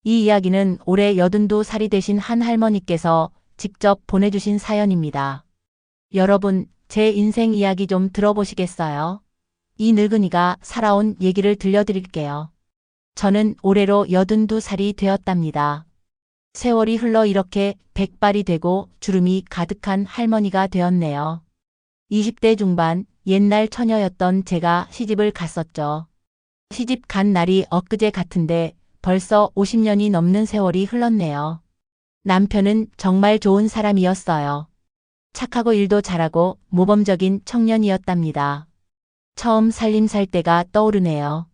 이 이야기는 올해 82살이 되신 한 할머니께서 직접 보내주신 사연입니다. 여러분, 제 인생 이야기 좀 들어보시겠어요? 이 늙은이가 살아온 얘기를 들려드릴게요. 저는 올해로 82살이 되었답니다. 세월이 흘러 이렇게 백발이 되고 주름이 가득한 할머니가 되었네요. 20대 중반, 옛날 처녀였던 제가 시집을 갔었죠. 시집 간 날이 엊그제 같은데 벌써 50년이 넘는 세월이 흘렀네요. 남편은 정말 좋은 사람이었어요. 착하고 일도 잘하고 모범적인 청년이었답니다. 처음 살림 살 때가 떠오르네요.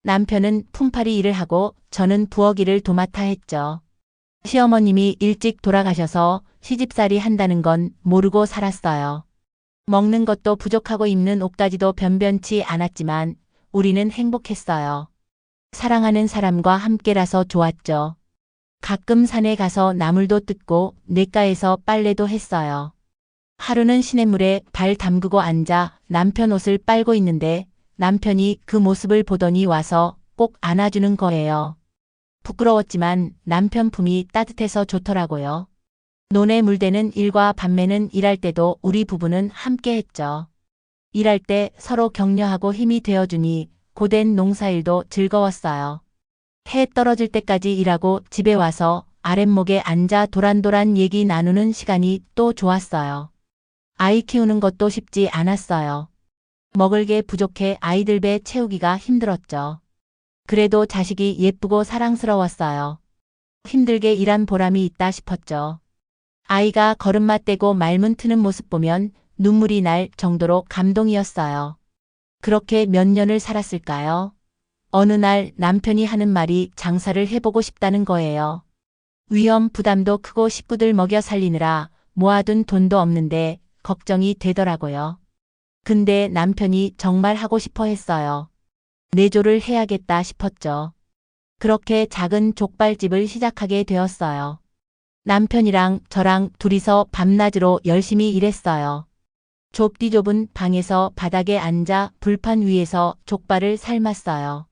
남편은 품팔이 일을 하고 저는 부엌 일을 도맡아 했죠. 시어머님이 일찍 돌아가셔서 시집살이 한다는 건 모르고 살았어요. 먹는 것도 부족하고 입는 옷까지도 변변치 않았지만 우리는 행복했어요. 사랑하는 사람과 함께라서 좋았죠. 가끔 산에 가서 나물도 뜯고 냇가에서 빨래도 했어요. 하루는 시냇물에 발 담그고 앉아 남편 옷을 빨고 있는데 남편이 그 모습을 보더니 와서 꼭 안아주는 거예요. 부끄러웠지만 남편 품이 따뜻해서 좋더라고요. 논에 물대는 일과 밤매는 일할 때도 우리 부부는 함께 했죠. 일할 때 서로 격려하고 힘이 되어주니 고된 농사일도 즐거웠어요. 해 떨어질 때까지 일하고 집에 와서 아랫목에 앉아 도란도란 얘기 나누는 시간이 또 좋았어요. 아이 키우는 것도 쉽지 않았어요. 먹을 게 부족해 아이들 배 채우기가 힘들었죠. 그래도 자식이 예쁘고 사랑스러웠어요. 힘들게 일한 보람이 있다 싶었죠. 아이가 걸음마 떼고 말문 트는 모습 보면 눈물이 날 정도로 감동이었어요. 그렇게 몇 년을 살았을까요? 어느 날 남편이 하는 말이 장사를 해보고 싶다는 거예요. 위험 부담도 크고 식구들 먹여 살리느라 모아둔 돈도 없는데 걱정이 되더라고요. 근데 남편이 정말 하고 싶어 했어요. 내조를 해야겠다 싶었죠. 그렇게 작은 족발집을 시작하게 되었어요. 남편이랑 저랑 둘이서 밤낮으로 열심히 일했어요. 좁디 좁은 방에서 바닥에 앉아 불판 위에서 족발을 삶았어요.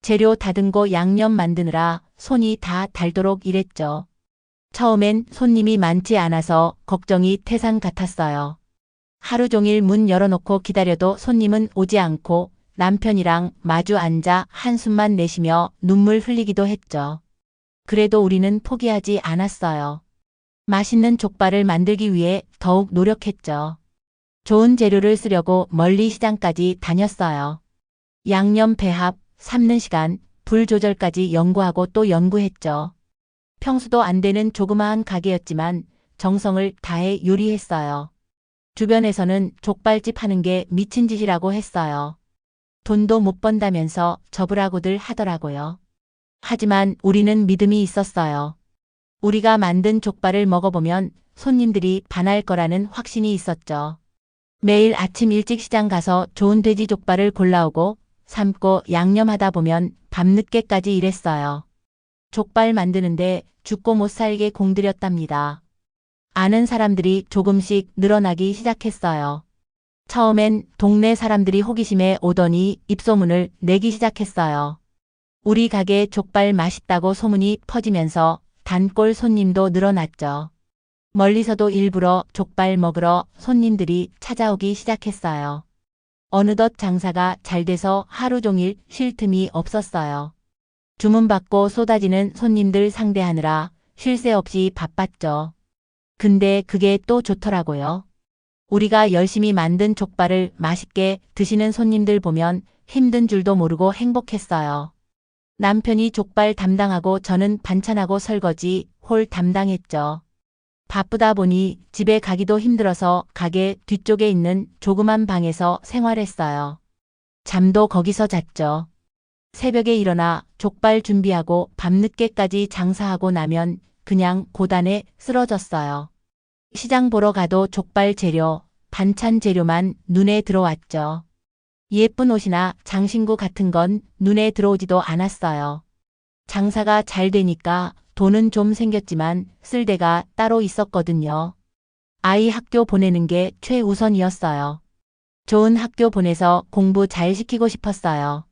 재료 다듬고 양념 만드느라 손이 다 닳도록 일했죠. 처음엔 손님이 많지 않아서 걱정이 태산 같았어요. 하루 종일 문 열어놓고 기다려도 손님은 오지 않고 남편이랑 마주 앉아 한숨만 내쉬며 눈물 흘리기도 했죠. 그래도 우리는 포기하지 않았어요. 맛있는 족발을 만들기 위해 더욱 노력했죠. 좋은 재료를 쓰려고 멀리 시장까지 다녔어요. 양념 배합, 삶는 시간, 불 조절까지 연구하고 또 연구했죠. 평수도 안 되는 조그마한 가게였지만 정성을 다해 요리했어요. 주변에서는 족발집 하는 게 미친 짓이라고 했어요. 돈도 못 번다면서 접으라고들 하더라고요. 하지만 우리는 믿음이 있었어요. 우리가 만든 족발을 먹어보면 손님들이 반할 거라는 확신이 있었죠. 매일 아침 일찍 시장 가서 좋은 돼지 족발을 골라오고 삶고 양념하다 보면 밤늦게까지 일했어요. 족발 만드는데 죽고 못 살게 공들였답니다. 아는 사람들이 조금씩 늘어나기 시작했어요. 처음엔 동네 사람들이 호기심에 오더니 입소문을 내기 시작했어요. 우리 가게 족발 맛있다고 소문이 퍼지면서 단골 손님도 늘어났죠. 멀리서도 일부러 족발 먹으러 손님들이 찾아오기 시작했어요. 어느덧 장사가 잘 돼서 하루 종일 쉴 틈이 없었어요. 주문받고 쏟아지는 손님들 상대하느라 쉴 새 없이 바빴죠. 근데 그게 또 좋더라고요. 우리가 열심히 만든 족발을 맛있게 드시는 손님들 보면 힘든 줄도 모르고 행복했어요. 남편이 족발 담당하고 저는 반찬하고 설거지, 홀 담당했죠. 바쁘다 보니 집에 가기도 힘들어서 가게 뒤쪽에 있는 조그만 방에서 생활했어요. 잠도 거기서 잤죠. 새벽에 일어나 족발 준비하고 밤늦게까지 장사하고 나면 그냥 고단에 쓰러졌어요. 시장 보러 가도 족발 재료, 반찬 재료만 눈에 들어왔죠. 예쁜 옷이나 장신구 같은 건 눈에 들어오지도 않았어요. 장사가 잘 되니까 돈은 좀 생겼지만 쓸 데가 따로 있었거든요. 아이 학교 보내는 게 최우선이었어요. 좋은 학교 보내서 공부 잘 시키고 싶었어요.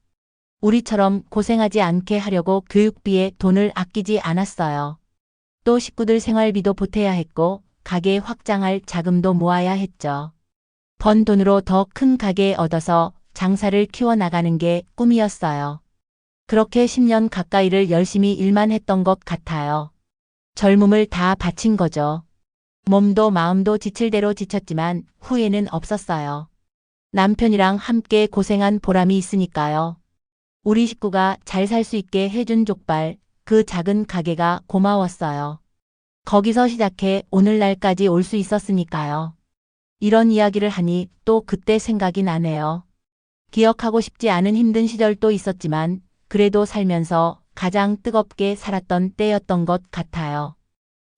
우리처럼 고생하지 않게 하려고 교육비에 돈을 아끼지 않았어요. 또 식구들 생활비도 보태야 했고 가게 확장할 자금도 모아야 했죠. 번 돈으로 더 큰 가게 얻어서 장사를 키워나가는 게 꿈이었어요. 그렇게 10년 가까이를 열심히 일만 했던 것 같아요. 젊음을 다 바친 거죠. 몸도 마음도 지칠 대로 지쳤지만 후회는 없었어요. 남편이랑 함께 고생한 보람이 있으니까요. 우리 식구가 잘 살 수 있게 해준 족발, 그 작은 가게가 고마웠어요. 거기서 시작해 오늘날까지 올 수 있었으니까요. 이런 이야기를 하니 또 그때 생각이 나네요. 기억하고 싶지 않은 힘든 시절도 있었지만 그래도 살면서 가장 뜨겁게 살았던 때였던 것 같아요.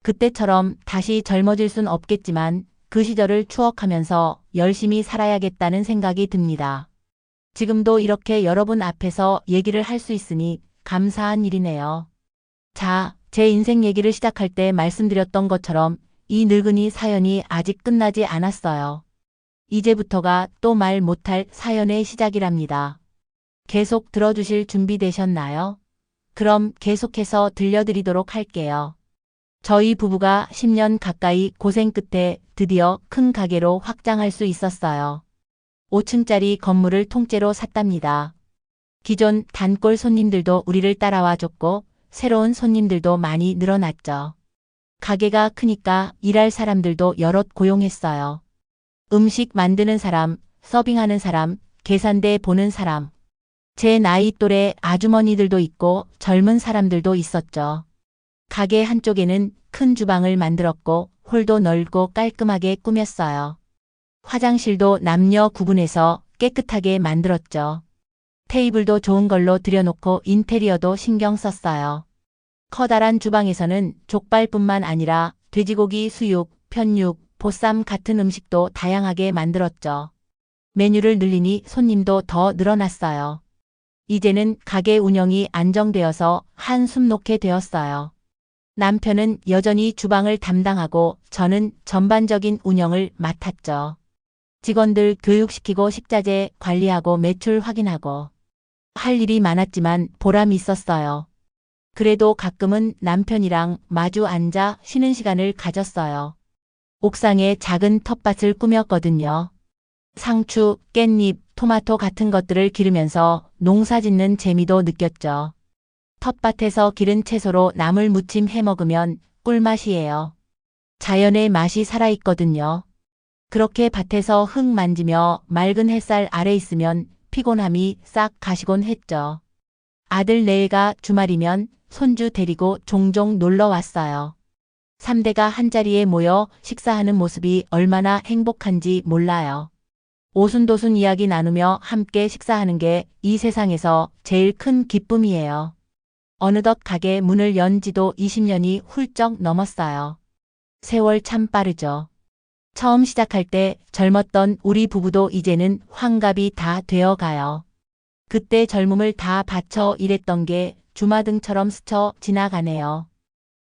그때처럼 다시 젊어질 순 없겠지만 그 시절을 추억하면서 열심히 살아야겠다는 생각이 듭니다. 지금도 이렇게 여러분 앞에서 얘기를 할 수 있으니 감사한 일이네요. 자, 제 인생 얘기를 시작할 때 말씀드렸던 것처럼 이 늙은이 사연이 아직 끝나지 않았어요. 이제부터가 또 말 못할 사연의 시작이랍니다. 계속 들어주실 준비 되셨나요? 그럼 계속해서 들려드리도록 할게요. 저희 부부가 10년 가까이 고생 끝에 드디어 큰 가게로 확장할 수 있었어요. 5층짜리 건물을 통째로 샀답니다. 기존 단골 손님들도 우리를 따라와 줬고 새로운 손님들도 많이 늘어났죠. 가게가 크니까 일할 사람들도 여럿 고용했어요. 음식 만드는 사람, 서빙하는 사람, 계산대 보는 사람. 제 나이 또래 아주머니들도 있고 젊은 사람들도 있었죠. 가게 한쪽에는 큰 주방을 만들었고 홀도 넓고 깔끔하게 꾸몄어요. 화장실도 남녀 구분해서 깨끗하게 만들었죠. 테이블도 좋은 걸로 들여놓고 인테리어도 신경 썼어요. 커다란 주방에서는 족발뿐만 아니라 돼지고기 수육, 편육, 보쌈 같은 음식도 다양하게 만들었죠. 메뉴를 늘리니 손님도 더 늘어났어요. 이제는 가게 운영이 안정되어서 한숨 놓게 되었어요. 남편은 여전히 주방을 담당하고 저는 전반적인 운영을 맡았죠. 직원들 교육시키고 식자재 관리하고 매출 확인하고 할 일이 많았지만 보람이 있었어요. 그래도 가끔은 남편이랑 마주 앉아 쉬는 시간을 가졌어요. 옥상에 작은 텃밭을 꾸몄거든요. 상추, 깻잎, 토마토 같은 것들을 기르면서 농사 짓는 재미도 느꼈죠. 텃밭에서 기른 채소로 나물 무침 해 먹으면 꿀맛이에요. 자연의 맛이 살아있거든요. 그렇게 밭에서 흙 만지며 맑은 햇살 아래 있으면 피곤함이 싹 가시곤 했죠. 아들 내외가 주말이면 손주 데리고 종종 놀러 왔어요. 3대가 한자리에 모여 식사하는 모습이 얼마나 행복한지 몰라요. 오순도순 이야기 나누며 함께 식사하는 게 이 세상에서 제일 큰 기쁨이에요. 어느덧 가게 문을 연 지도 20년이 훌쩍 넘었어요. 세월 참 빠르죠. 처음 시작할 때 젊었던 우리 부부도 이제는 환갑이 다 되어가요. 그때 젊음을 다 바쳐 일했던 게 주마등처럼 스쳐 지나가네요.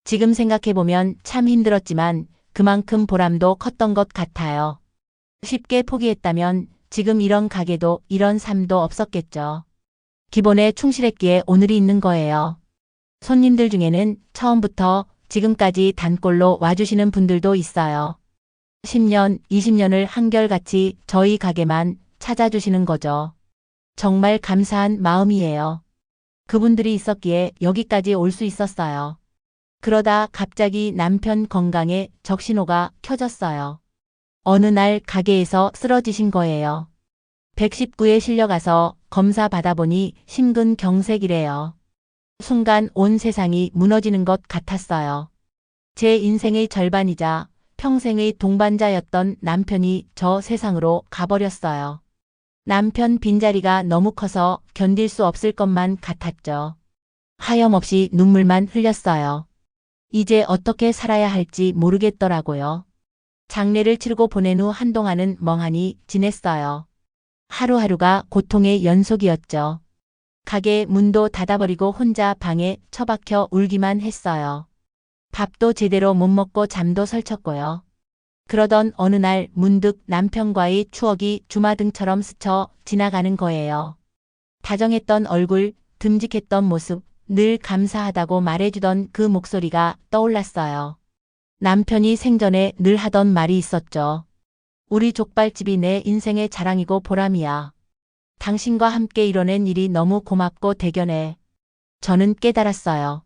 지금 생각해보면 참 힘들었지만 그만큼 보람도 컸던 것 같아요. 쉽게 포기했다면 지금 이런 가게도 이런 삶도 없었겠죠. 기본에 충실했기에 오늘이 있는 거예요. 손님들 중에는 처음부터 지금까지 단골로 와주시는 분들도 있어요. 10년, 20년을 한결같이 저희 가게만 찾아주시는 거죠. 정말 감사한 마음이에요. 그분들이 있었기에 여기까지 올 수 있었어요. 그러다 갑자기 남편 건강에 적신호가 켜졌어요. 어느 날 가게에서 쓰러지신 거예요. 119에 실려가서 검사 받아보니 심근경색이래요. 순간 온 세상이 무너지는 것 같았어요. 제 인생의 절반이자 평생의 동반자였던 남편이 저 세상으로 가버렸어요. 남편 빈자리가 너무 커서 견딜 수 없을 것만 같았죠. 하염없이 눈물만 흘렸어요. 이제 어떻게 살아야 할지 모르겠더라고요. 장례를 치르고 보낸 후 한동안은 멍하니 지냈어요. 하루하루가 고통의 연속이었죠. 가게 문도 닫아버리고 혼자 방에 처박혀 울기만 했어요. 밥도 제대로 못 먹고 잠도 설쳤고요. 그러던 어느 날 문득 남편과의 추억이 주마등처럼 스쳐 지나가는 거예요. 다정했던 얼굴, 듬직했던 모습, 늘 감사하다고 말해주던 그 목소리가 떠올랐어요. 남편이 생전에 늘 하던 말이 있었죠. 우리 족발집이 내 인생의 자랑이고 보람이야. 당신과 함께 이뤄낸 일이 너무 고맙고 대견해. 저는 깨달았어요.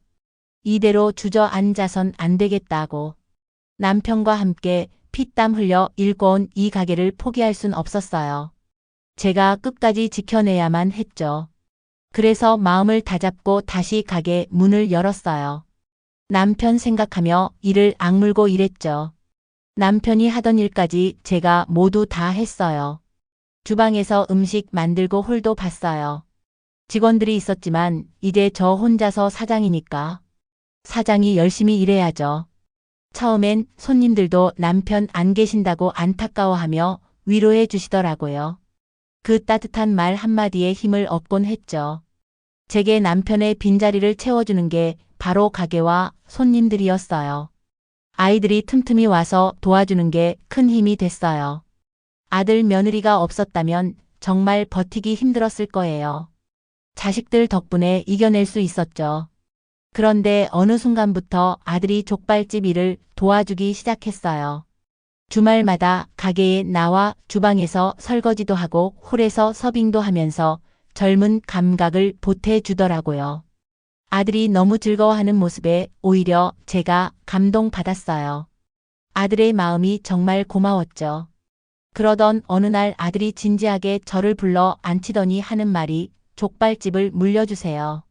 이대로 주저앉아선 안 되겠다고. 남편과 함께 피땀 흘려 일궈온 이 가게를 포기할 순 없었어요. 제가 끝까지 지켜내야만 했죠. 그래서 마음을 다잡고 다시 가게 문을 열었어요. 남편 생각하며 이를 악물고 일했죠. 남편이 하던 일까지 제가 모두 다 했어요. 주방에서 음식 만들고 홀도 봤어요. 직원들이 있었지만 이제 저 혼자서 사장이니까. 사장이 열심히 일해야죠. 처음엔 손님들도 남편 안 계신다고 안타까워하며 위로해 주시더라고요. 그 따뜻한 말 한마디에 힘을 얻곤 했죠. 제게 남편의 빈자리를 채워주는 게 바로 가게와 손님들이었어요. 아이들이 틈틈이 와서 도와주는 게 큰 힘이 됐어요. 아들 며느리가 없었다면 정말 버티기 힘들었을 거예요. 자식들 덕분에 이겨낼 수 있었죠. 그런데 어느 순간부터 아들이 족발집 일을 도와주기 시작했어요. 주말마다 가게에 나와 주방에서 설거지도 하고 홀에서 서빙도 하면서 젊은 감각을 보태주더라고요. 아들이 너무 즐거워하는 모습에 오히려 제가 감동받았어요. 아들의 마음이 정말 고마웠죠. 그러던 어느 날 아들이 진지하게 저를 불러 앉히더니 하는 말이 족발집을 물려주세요.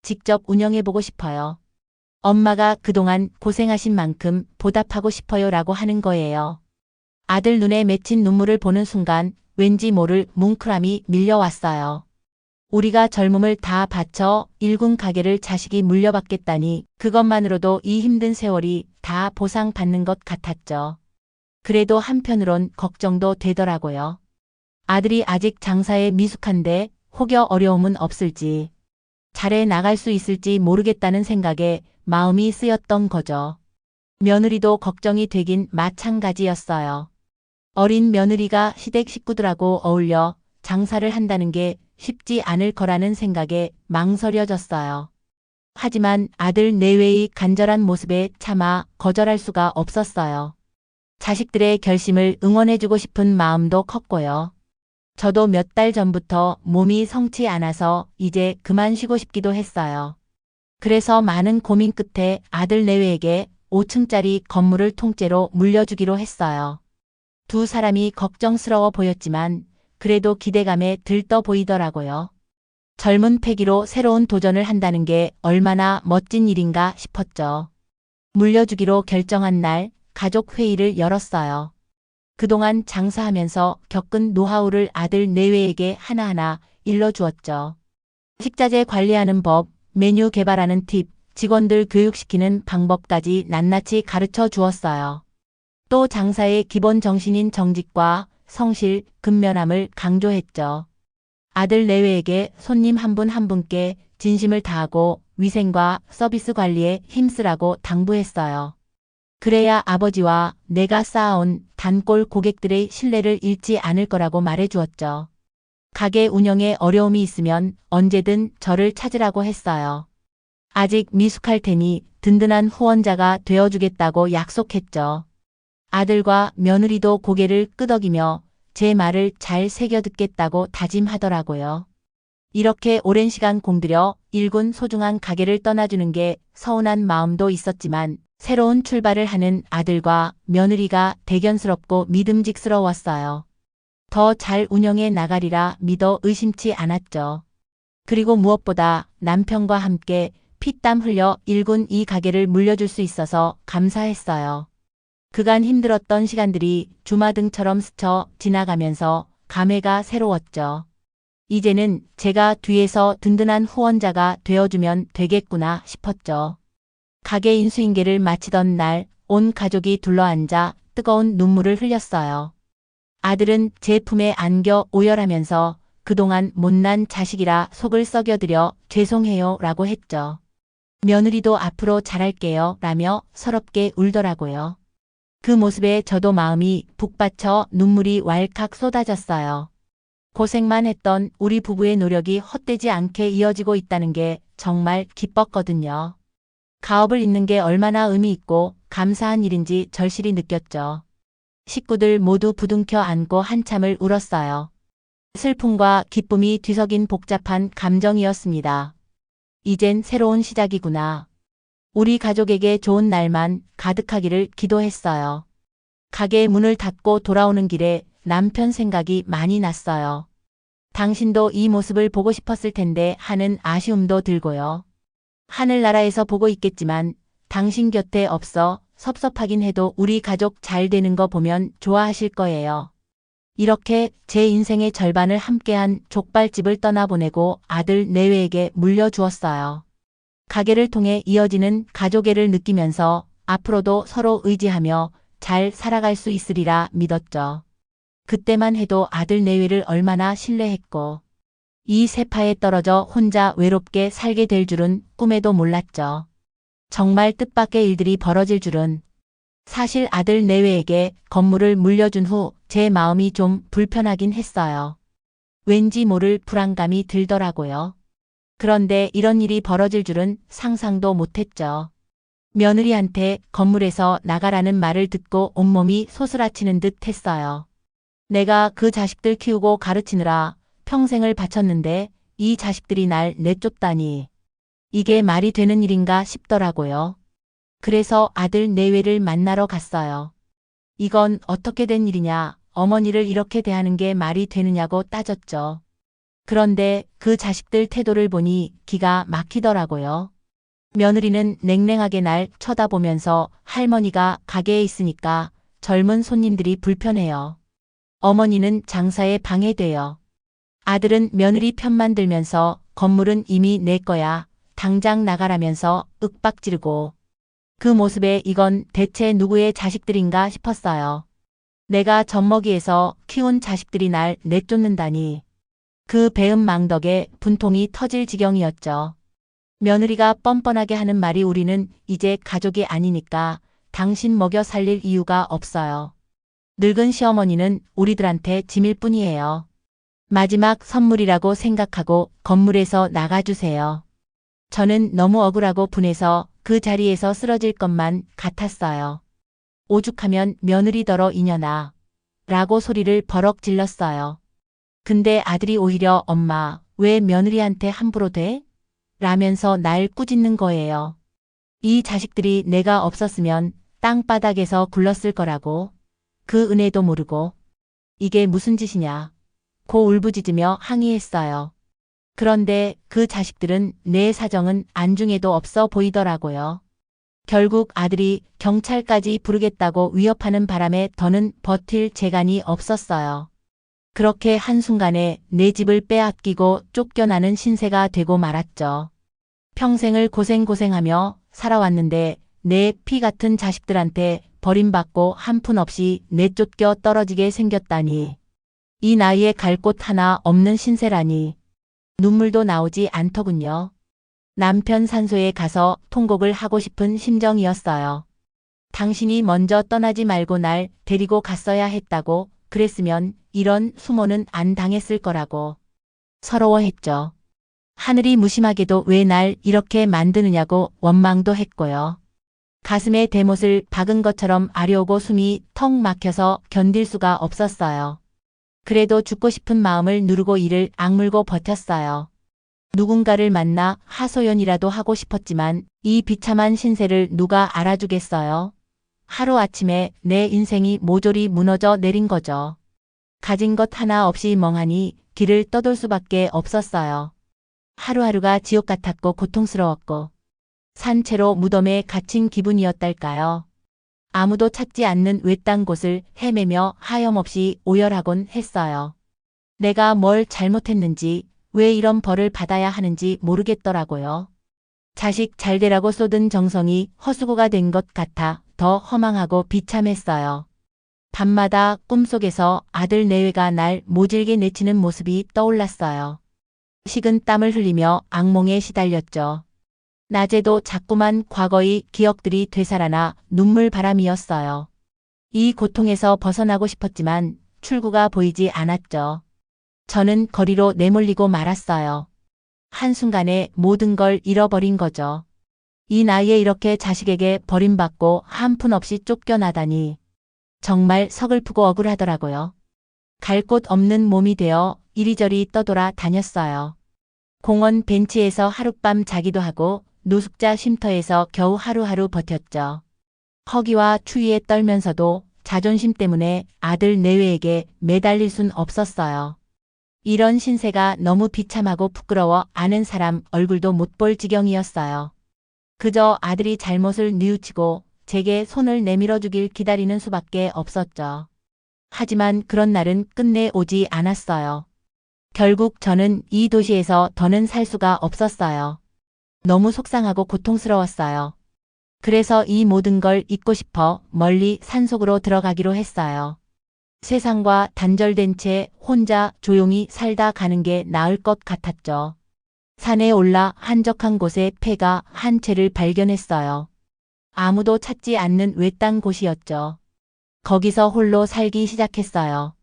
직접 운영해보고 싶어요. 엄마가 그동안 고생하신 만큼 보답하고 싶어요 라고 하는 거예요. 아들 눈에 맺힌 눈물을 보는 순간 왠지 모를 뭉클함이 밀려왔어요. 우리가 젊음을 다 바쳐 일군 가게를 자식이 물려받겠다니 그것만으로도 이 힘든 세월이 다 보상받는 것 같았죠. 그래도 한편으론 걱정도 되더라고요. 아들이 아직 장사에 미숙한데 혹여 어려움은 없을지, 잘해 나갈 수 있을지 모르겠다는 생각에 마음이 쓰였던 거죠. 며느리도 걱정이 되긴 마찬가지였어요. 어린 며느리가 시댁 식구들하고 어울려 장사를 한다는 게 쉽지 않을 거라는 생각에 망설여졌어요. 하지만 아들 내외의 간절한 모습에 차마 거절할 수가 없었어요. 자식들의 결심을 응원해주고 싶은 마음도 컸고요. 저도 몇 달 전부터 몸이 성치 않아서 이제 그만 쉬고 싶기도 했어요. 그래서 많은 고민 끝에 아들 내외에게 5층짜리 건물을 통째로 물려주기로 했어요. 두 사람이 걱정스러워 보였지만 그래도 기대감에 들떠 보이더라고요. 젊은 패기로 새로운 도전을 한다는 게 얼마나 멋진 일인가 싶었죠. 물려주기로 결정한 날 가족 회의를 열었어요. 그동안 장사하면서 겪은 노하우를 아들 내외에게 하나하나 일러주었죠. 식자재 관리하는 법, 메뉴 개발하는 팁, 직원들 교육시키는 방법까지 낱낱이 가르쳐 주었어요. 또 장사의 기본 정신인 정직과 성실, 근면함을 강조했죠. 아들 내외에게 손님 한 분 한 분께 진심을 다하고 위생과 서비스 관리에 힘쓰라고 당부했어요. 그래야 아버지와 내가 쌓아온 단골 고객들의 신뢰를 잃지 않을 거라고 말해주었죠. 가게 운영에 어려움이 있으면 언제든 저를 찾으라고 했어요. 아직 미숙할 테니 든든한 후원자가 되어주겠다고 약속했죠. 아들과 며느리도 고개를 끄덕이며 제 말을 잘 새겨 듣겠다고 다짐하더라고요. 이렇게 오랜 시간 공들여 일군 소중한 가게를 떠나주는 게 서운한 마음도 있었지만 새로운 출발을 하는 아들과 며느리가 대견스럽고 믿음직스러웠어요. 더 잘 운영해 나가리라 믿어 의심치 않았죠. 그리고 무엇보다 남편과 함께 피땀 흘려 일군 이 가게를 물려줄 수 있어서 감사했어요. 그간 힘들었던 시간들이 주마등처럼 스쳐 지나가면서 감회가 새로웠죠. 이제는 제가 뒤에서 든든한 후원자가 되어주면 되겠구나 싶었죠. 가게 인수인계를 마치던 날 온 가족이 둘러앉아 뜨거운 눈물을 흘렸어요. 아들은 제 품에 안겨 오열하면서 그동안 못난 자식이라 속을 썩여드려 죄송해요 라고 했죠. 며느리도 앞으로 잘할게요 라며 서럽게 울더라고요. 그 모습에 저도 마음이 북받쳐 눈물이 왈칵 쏟아졌어요. 고생만 했던 우리 부부의 노력이 헛되지 않게 이어지고 있다는 게 정말 기뻤거든요. 가업을 잇는 게 얼마나 의미 있고 감사한 일인지 절실히 느꼈죠. 식구들 모두 부둥켜 안고 한참을 울었어요. 슬픔과 기쁨이 뒤섞인 복잡한 감정이었습니다. 이젠 새로운 시작이구나. 우리 가족에게 좋은 날만 가득하기를 기도했어요. 가게 문을 닫고 돌아오는 길에 남편 생각이 많이 났어요. 당신도 이 모습을 보고 싶었을 텐데 하는 아쉬움도 들고요. 하늘나라에서 보고 있겠지만 당신 곁에 없어 섭섭하긴 해도 우리 가족 잘 되는 거 보면 좋아하실 거예요. 이렇게 제 인생의 절반을 함께한 족발집을 떠나보내고 아들 내외에게 물려주었어요. 가게를 통해 이어지는 가족애를 느끼면서 앞으로도 서로 의지하며 잘 살아갈 수 있으리라 믿었죠. 그때만 해도 아들 내외를 얼마나 신뢰했고 이 세파에 떨어져 혼자 외롭게 살게 될 줄은 꿈에도 몰랐죠. 정말 뜻밖의 일들이 벌어질 줄은. 사실 아들 내외에게 건물을 물려준 후 제 마음이 좀 불편하긴 했어요. 왠지 모를 불안감이 들더라고요. 그런데 이런 일이 벌어질 줄은 상상도 못했죠. 며느리한테 건물에서 나가라는 말을 듣고 온몸이 소스라치는 듯 했어요. 내가 그 자식들 키우고 가르치느라 평생을 바쳤는데 이 자식들이 날 내쫓다니. 이게 말이 되는 일인가 싶더라고요. 그래서 아들 내외를 만나러 갔어요. 이건 어떻게 된 일이냐, 어머니를 이렇게 대하는 게 말이 되느냐고 따졌죠. 그런데 그 자식들 태도를 보니 기가 막히더라고요. 며느리는 냉랭하게 날 쳐다보면서 할머니가 가게에 있으니까 젊은 손님들이 불편해요. 어머니는 장사에 방해돼요. 아들은 며느리 편만 들면서 건물은 이미 내 거야. 당장 나가라면서 윽박 지르고. 그 모습에 이건 대체 누구의 자식들인가 싶었어요. 내가 젖먹이에서 키운 자식들이 날 내쫓는다니. 그 배은망덕에 분통이 터질 지경이었죠. 며느리가 뻔뻔하게 하는 말이 우리는 이제 가족이 아니니까 당신 먹여 살릴 이유가 없어요. 늙은 시어머니는 우리들한테 짐일 뿐이에요. 마지막 선물이라고 생각하고 건물에서 나가주세요. 저는 너무 억울하고 분해서 그 자리에서 쓰러질 것만 같았어요. 오죽하면 며느리더러 이년아 라고 소리를 버럭 질렀어요. 근데 아들이 오히려 엄마 왜 며느리한테 함부로 돼? 라면서 날 꾸짖는 거예요. 이 자식들이 내가 없었으면 땅바닥에서 굴렀을 거라고. 그 은혜도 모르고. 이게 무슨 짓이냐. 고 울부짖으며 항의했어요. 그런데 그 자식들은 내 사정은 안중에도 없어 보이더라고요. 결국 아들이 경찰까지 부르겠다고 위협하는 바람에 더는 버틸 재간이 없었어요. 그렇게 한순간에 내 집을 빼앗기고 쫓겨나는 신세가 되고 말았죠. 평생을 고생하며 살아왔는데 내 피 같은 자식들한테 버림받고 한 푼 없이 내쫓겨 떨어지게 생겼다니. 이 나이에 갈 곳 하나 없는 신세라니. 눈물도 나오지 않더군요. 남편 산소에 가서 통곡을 하고 싶은 심정이었어요. 당신이 먼저 떠나지 말고 날 데리고 갔어야 했다고. 그랬으면 이런 수모는 안 당했을 거라고. 서러워했죠. 하늘이 무심하게도 왜 날 이렇게 만드느냐고 원망도 했고요. 가슴에 대못을 박은 것처럼 아려오고 숨이 턱 막혀서 견딜 수가 없었어요. 그래도 죽고 싶은 마음을 누르고 이를 악물고 버텼어요. 누군가를 만나 하소연이라도 하고 싶었지만 이 비참한 신세를 누가 알아주겠어요? 하루아침에 내 인생이 모조리 무너져 내린 거죠. 가진 것 하나 없이 멍하니 길을 떠돌 수밖에 없었어요. 하루하루가 지옥 같았고 고통스러웠고 산채로 무덤에 갇힌 기분이었달까요. 아무도 찾지 않는 외딴 곳을 헤매며 하염없이 오열하곤 했어요. 내가 뭘 잘못했는지 왜 이런 벌을 받아야 하는지 모르겠더라고요. 자식 잘되라고 쏟은 정성이 헛수고가 된 것 같아 더 허망하고 비참했어요. 밤마다 꿈속에서 아들 내외가 날 모질게 내치는 모습이 떠올랐어요. 식은 땀을 흘리며 악몽에 시달렸죠. 낮에도 자꾸만 과거의 기억들이 되살아나 눈물바람이었어요. 이 고통에서 벗어나고 싶었지만 출구가 보이지 않았죠. 저는 거리로 내몰리고 말았어요. 한순간에 모든 걸 잃어버린 거죠. 이 나이에 이렇게 자식에게 버림받고 한 푼 없이 쫓겨나다니. 정말 서글프고 억울하더라고요. 갈 곳 없는 몸이 되어 이리저리 떠돌아 다녔어요. 공원 벤치에서 하룻밤 자기도 하고 노숙자 쉼터에서 겨우 하루하루 버텼죠. 허기와 추위에 떨면서도 자존심 때문에 아들 내외에게 매달릴 순 없었어요. 이런 신세가 너무 비참하고 부끄러워 아는 사람 얼굴도 못 볼 지경이었어요. 그저 아들이 잘못을 뉘우치고 제게 손을 내밀어 주길 기다리는 수밖에 없었죠. 하지만 그런 날은 끝내 오지 않았어요. 결국 저는 이 도시에서 더는 살 수가 없었어요. 너무 속상하고 고통스러웠어요. 그래서 이 모든 걸 잊고 싶어 멀리 산속으로 들어가기로 했어요. 세상과 단절된 채 혼자 조용히 살다 가는 게 나을 것 같았죠. 산에 올라 한적한 곳에 폐가 한 채를 발견했어요. 아무도 찾지 않는 외딴 곳이었죠. 거기서 홀로 살기 시작했어요.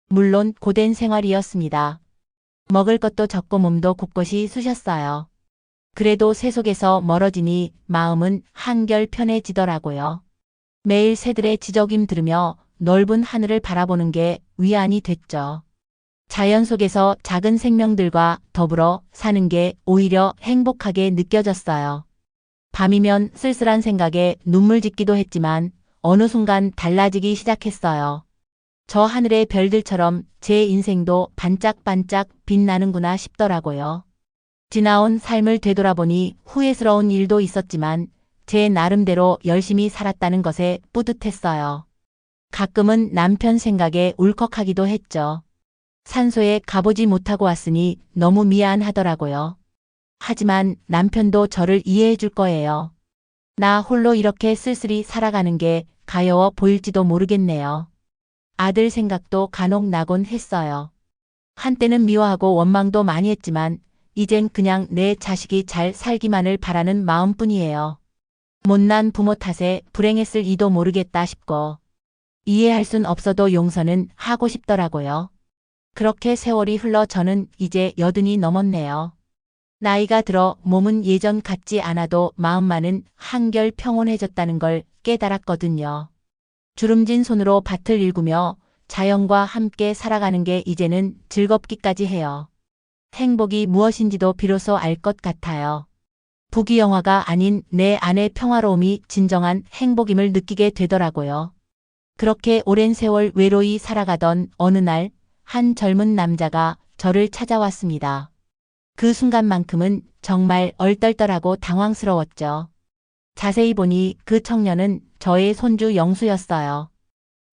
물론 고된 생활이었습니다. 먹을 것도 적고 몸도 곳곳이 쑤셨어요. 그래도 세속에서 멀어지니 마음은 한결 편해지더라고요. 매일 새들의 지저귀m 들으며 넓은 하늘을 바라보는 게 위안이 됐죠. 자연 속에서 작은 생명들과 더불어 사는 게 오히려 행복하게 느껴졌어요. 밤이면 쓸쓸한 생각에 눈물 짓기도 했지만 어느 순간 달라지기 시작했어요. 저 하늘의 별들처럼 제 인생도 반짝반짝 빛나는구나 싶더라고요. 지나온 삶을 되돌아보니 후회스러운 일도 있었지만 제 나름대로 열심히 살았다는 것에 뿌듯했어요. 가끔은 남편 생각에 울컥하기도 했죠. 산소에 가보지 못하고 왔으니 너무 미안하더라고요. 하지만 남편도 저를 이해해 줄 거예요. 나 홀로 이렇게 쓸쓸히 살아가는 게 가여워 보일지도 모르겠네요. 아들 생각도 간혹 나곤 했어요. 한때는 미워하고 원망도 많이 했지만 이젠 그냥 내 자식이 잘 살기만을 바라는 마음뿐이에요. 못난 부모 탓에 불행했을 이도 모르겠다 싶고 이해할 순 없어도 용서는 하고 싶더라고요. 그렇게 세월이 흘러 저는 이제 80이 넘었네요. 나이가 들어 몸은 예전 같지 않아도 마음만은 한결 평온해졌다는 걸 깨달았거든요. 주름진 손으로 밭을 일구며 자연과 함께 살아가는 게 이제는 즐겁기까지 해요. 행복이 무엇인지도 비로소 알 것 같아요. 부귀영화가 아닌 내 안의 평화로움이 진정한 행복임을 느끼게 되더라고요. 그렇게 오랜 세월 외로이 살아가던 어느 날 한 젊은 남자가 저를 찾아왔습니다. 그 순간만큼은 정말 얼떨떨하고 당황스러웠죠. 자세히 보니 그 청년은 저의 손주 영수였어요.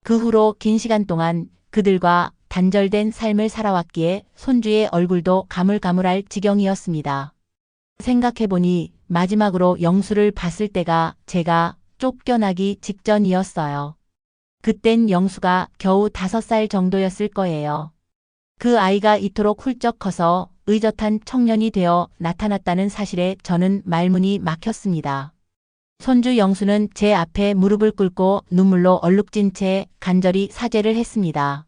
그 후로 긴 시간 동안 그들과 단절된 삶을 살아왔기에 손주의 얼굴도 가물가물할 지경이었습니다. 생각해보니 마지막으로 영수를 봤을 때가 제가 쫓겨나기 직전이었어요. 그땐 영수가 겨우 5살 정도였을 거예요. 그 아이가 이토록 훌쩍 커서 의젓한 청년이 되어 나타났다는 사실에 저는 말문이 막혔습니다. 손주 영수는 제 앞에 무릎을 꿇고 눈물로 얼룩진 채 간절히 사죄를 했습니다.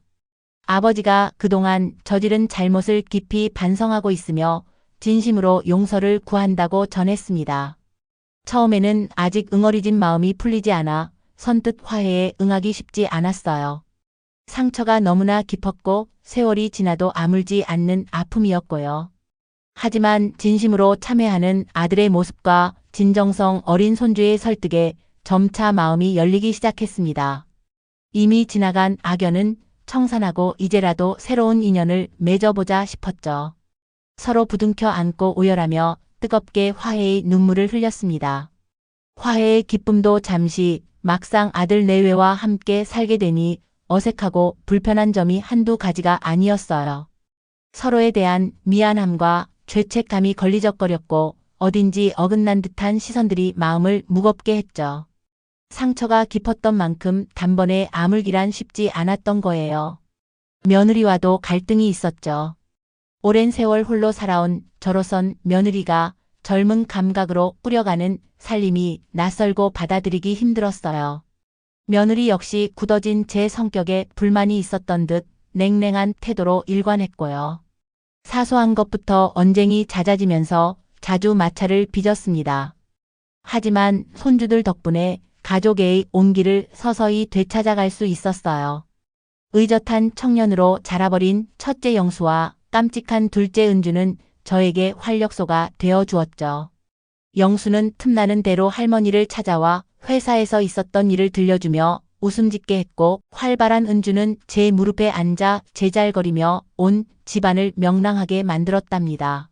아버지가 그동안 저지른 잘못을 깊이 반성하고 있으며 진심으로 용서를 구한다고 전했습니다. 처음에는 아직 응어리진 마음이 풀리지 않아 선뜻 화해에 응하기 쉽지 않았어요. 상처가 너무나 깊었고 세월이 지나도 아물지 않는 아픔이었고요. 하지만 진심으로 참회하는 아들의 모습과 진정성 어린 손주의 설득에 점차 마음이 열리기 시작했습니다. 이미 지나간 악연은 청산하고 이제라도 새로운 인연을 맺어보자 싶었죠. 서로 부둥켜 안고 오열하며 뜨겁게 화해의 눈물을 흘렸습니다. 화해의 기쁨도 잠시, 막상 아들 내외와 함께 살게 되니 어색하고 불편한 점이 한두 가지가 아니었어요. 서로에 대한 미안함과 죄책감이 걸리적거렸고 어딘지 어긋난 듯한 시선들이 마음을 무겁게 했죠. 상처가 깊었던 만큼 단번에 아물기란 쉽지 않았던 거예요. 며느리와도 갈등이 있었죠. 오랜 세월 홀로 살아온 저로선 며느리가 젊은 감각으로 꾸려가는 살림이 낯설고 받아들이기 힘들었어요. 며느리 역시 굳어진 제 성격에 불만이 있었던 듯 냉랭한 태도로 일관했고요. 사소한 것부터 언쟁이 잦아지면서 자주 마찰을 빚었습니다. 하지만 손주들 덕분에 가족의 온기를 서서히 되찾아갈 수 있었어요. 의젓한 청년으로 자라버린 첫째 영수와 깜찍한 둘째 은주는 저에게 활력소가 되어 주었죠. 영수는 틈나는 대로 할머니를 찾아와 회사에서 있었던 일을 들려주며 웃음 짓게 했고, 활발한 은주는 제 무릎에 앉아 제잘거리며 온 집안을 명랑하게 만들었답니다.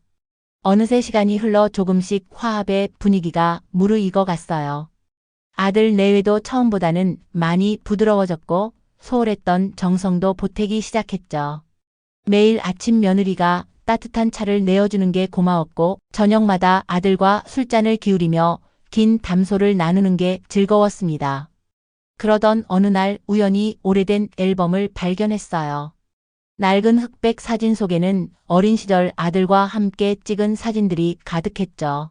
어느새 시간이 흘러 조금씩 화합의 분위기가 무르익어 갔어요. 아들 내외도 처음보다는 많이 부드러워졌고 소홀했던 정성도 보태기 시작했죠. 매일 아침 며느리가 따뜻한 차를 내어주는 게 고마웠고, 저녁마다 아들과 술잔을 기울이며 긴 담소를 나누는 게 즐거웠습니다. 그러던 어느 날 우연히 오래된 앨범을 발견했어요. 낡은 흑백 사진 속에는 어린 시절 아들과 함께 찍은 사진들이 가득했죠.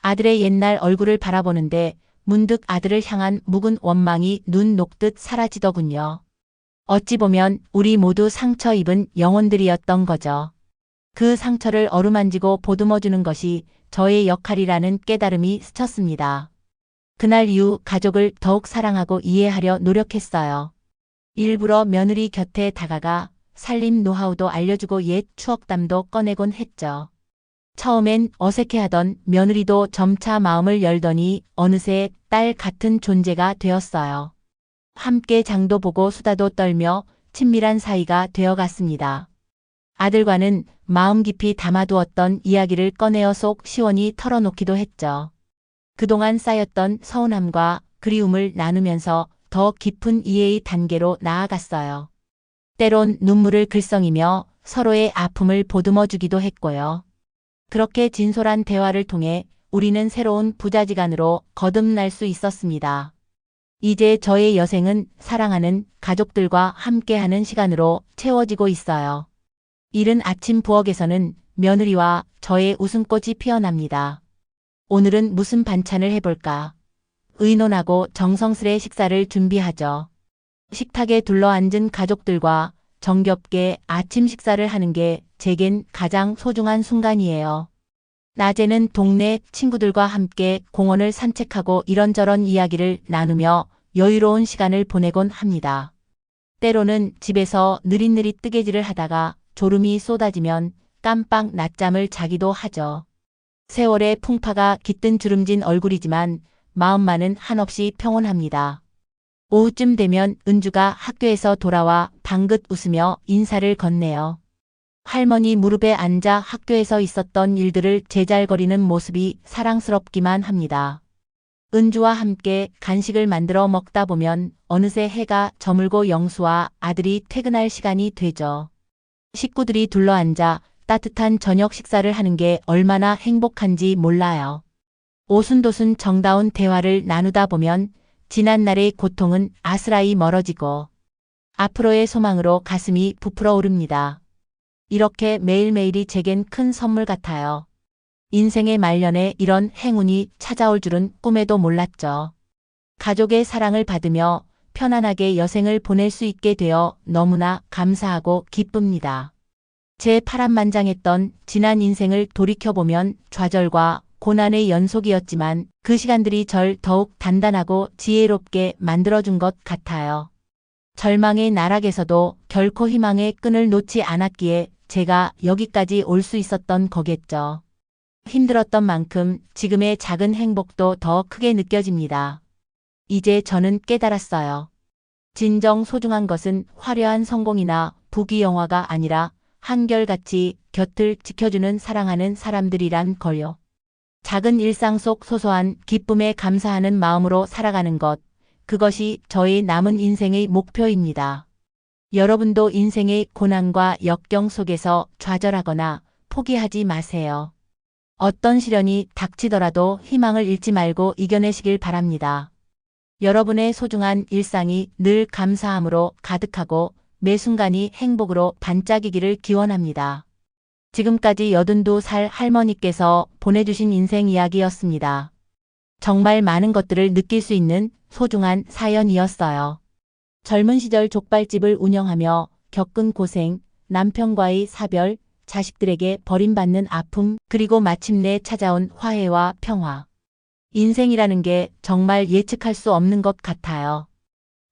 아들의 옛날 얼굴을 바라보는데 문득 아들을 향한 묵은 원망이 눈 녹듯 사라지더군요. 어찌 보면 우리 모두 상처 입은 영혼들이었던 거죠. 그 상처를 어루만지고 보듬어주는 것이 저의 역할이라는 깨달음이 스쳤습니다. 그날 이후 가족을 더욱 사랑하고 이해하려 노력했어요. 일부러 며느리 곁에 다가가 살림 노하우도 알려주고 옛 추억담도 꺼내곤 했죠. 처음엔 어색해하던 며느리도 점차 마음을 열더니 어느새 딸 같은 존재가 되었어요. 함께 장도 보고 수다도 떨며 친밀한 사이가 되어갔습니다. 아들과는 마음 깊이 담아두었던 이야기를 꺼내어 속 시원히 털어놓기도 했죠. 그동안 쌓였던 서운함과 그리움을 나누면서 더 깊은 이해의 단계로 나아갔어요. 때론 눈물을 글썽이며 서로의 아픔을 보듬어주기도 했고요. 그렇게 진솔한 대화를 통해 우리는 새로운 부자지간으로 거듭날 수 있었습니다. 이제 저의 여생은 사랑하는 가족들과 함께하는 시간으로 채워지고 있어요. 이른 아침 부엌에서는 며느리와 저의 웃음꽃이 피어납니다. 오늘은 무슨 반찬을 해볼까? 의논하고 정성스레 식사를 준비하죠. 식탁에 둘러앉은 가족들과 정겹게 아침 식사를 하는 게 제겐 가장 소중한 순간이에요. 낮에는 동네 친구들과 함께 공원을 산책하고 이런저런 이야기를 나누며 여유로운 시간을 보내곤 합니다. 때로는 집에서 느릿느릿 뜨개질을 하다가 졸음이 쏟아지면 깜빡 낮잠을 자기도 하죠. 세월의 풍파가 깃든 주름진 얼굴이지만 마음만은 한없이 평온합니다. 오후쯤 되면 은주가 학교에서 돌아와 방긋 웃으며 인사를 건네요. 할머니 무릎에 앉아 학교에서 있었던 일들을 제잘거리는 모습이 사랑스럽기만 합니다. 은주와 함께 간식을 만들어 먹다 보면 어느새 해가 저물고 영수와 아들이 퇴근할 시간이 되죠. 식구들이 둘러앉아 따뜻한 저녁 식사를 하는 게 얼마나 행복한지 몰라요. 오순도순 정다운 대화를 나누다 보면 지난날의 고통은 아스라이 멀어지고 앞으로의 소망으로 가슴이 부풀어 오릅니다. 이렇게 매일매일이 제겐 큰 선물 같아요. 인생의 말년에 이런 행운이 찾아올 줄은 꿈에도 몰랐죠. 가족의 사랑을 받으며 편안하게 여생을 보낼 수 있게 되어 너무나 감사하고 기쁩니다. 제 파란만장했던 지난 인생을 돌이켜보면 좌절과 고난의 연속이었지만 그 시간들이 절 더욱 단단하고 지혜롭게 만들어준 것 같아요. 절망의 나락에서도 결코 희망의 끈을 놓지 않았기에 제가 여기까지 올 수 있었던 거겠죠. 힘들었던 만큼 지금의 작은 행복도 더 크게 느껴집니다. 이제 저는 깨달았어요. 진정 소중한 것은 화려한 성공이나 부귀영화가 아니라 한결같이 곁을 지켜주는 사랑하는 사람들이란 걸요. 작은 일상 속 소소한 기쁨에 감사하는 마음으로 살아가는 것, 그것이 저의 남은 인생의 목표입니다. 여러분도 인생의 고난과 역경 속에서 좌절하거나 포기하지 마세요. 어떤 시련이 닥치더라도 희망을 잃지 말고 이겨내시길 바랍니다. 여러분의 소중한 일상이 늘 감사함으로 가득하고 매 순간이 행복으로 반짝이기를 기원합니다. 지금까지 82살 할머니께서 보내주신 인생 이야기였습니다. 정말 많은 것들을 느낄 수 있는 소중한 사연이었어요. 젊은 시절 족발집을 운영하며 겪은 고생, 남편과의 사별, 자식들에게 버림받는 아픔, 그리고 마침내 찾아온 화해와 평화. 인생이라는 게 정말 예측할 수 없는 것 같아요.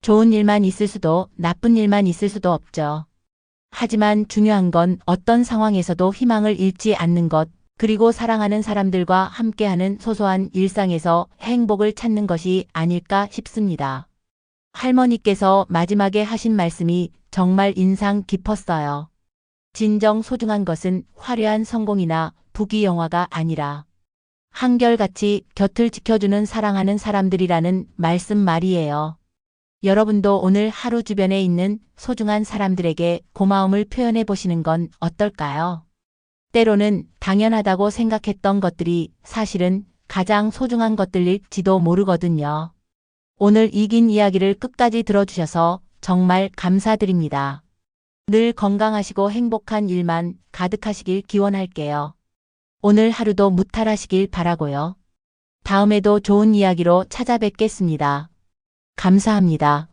좋은 일만 있을 수도 나쁜 일만 있을 수도 없죠. 하지만 중요한 건 어떤 상황에서도 희망을 잃지 않는 것, 그리고 사랑하는 사람들과 함께하는 소소한 일상에서 행복을 찾는 것이 아닐까 싶습니다. 할머니께서 마지막에 하신 말씀이 정말 인상 깊었어요. 진정 소중한 것은 화려한 성공이나 부귀영화가 아니라 한결같이 곁을 지켜주는 사랑하는 사람들이라는 말씀 말이에요. 여러분도 오늘 하루 주변에 있는 소중한 사람들에게 고마움을 표현해 보시는 건 어떨까요? 때로는 당연하다고 생각했던 것들이 사실은 가장 소중한 것들일지도 모르거든요. 오늘 이 긴 이야기를 끝까지 들어주셔서 정말 감사드립니다. 늘 건강하시고 행복한 일만 가득하시길 기원할게요. 오늘 하루도 무탈하시길 바라고요. 다음에도 좋은 이야기로 찾아뵙겠습니다. 감사합니다.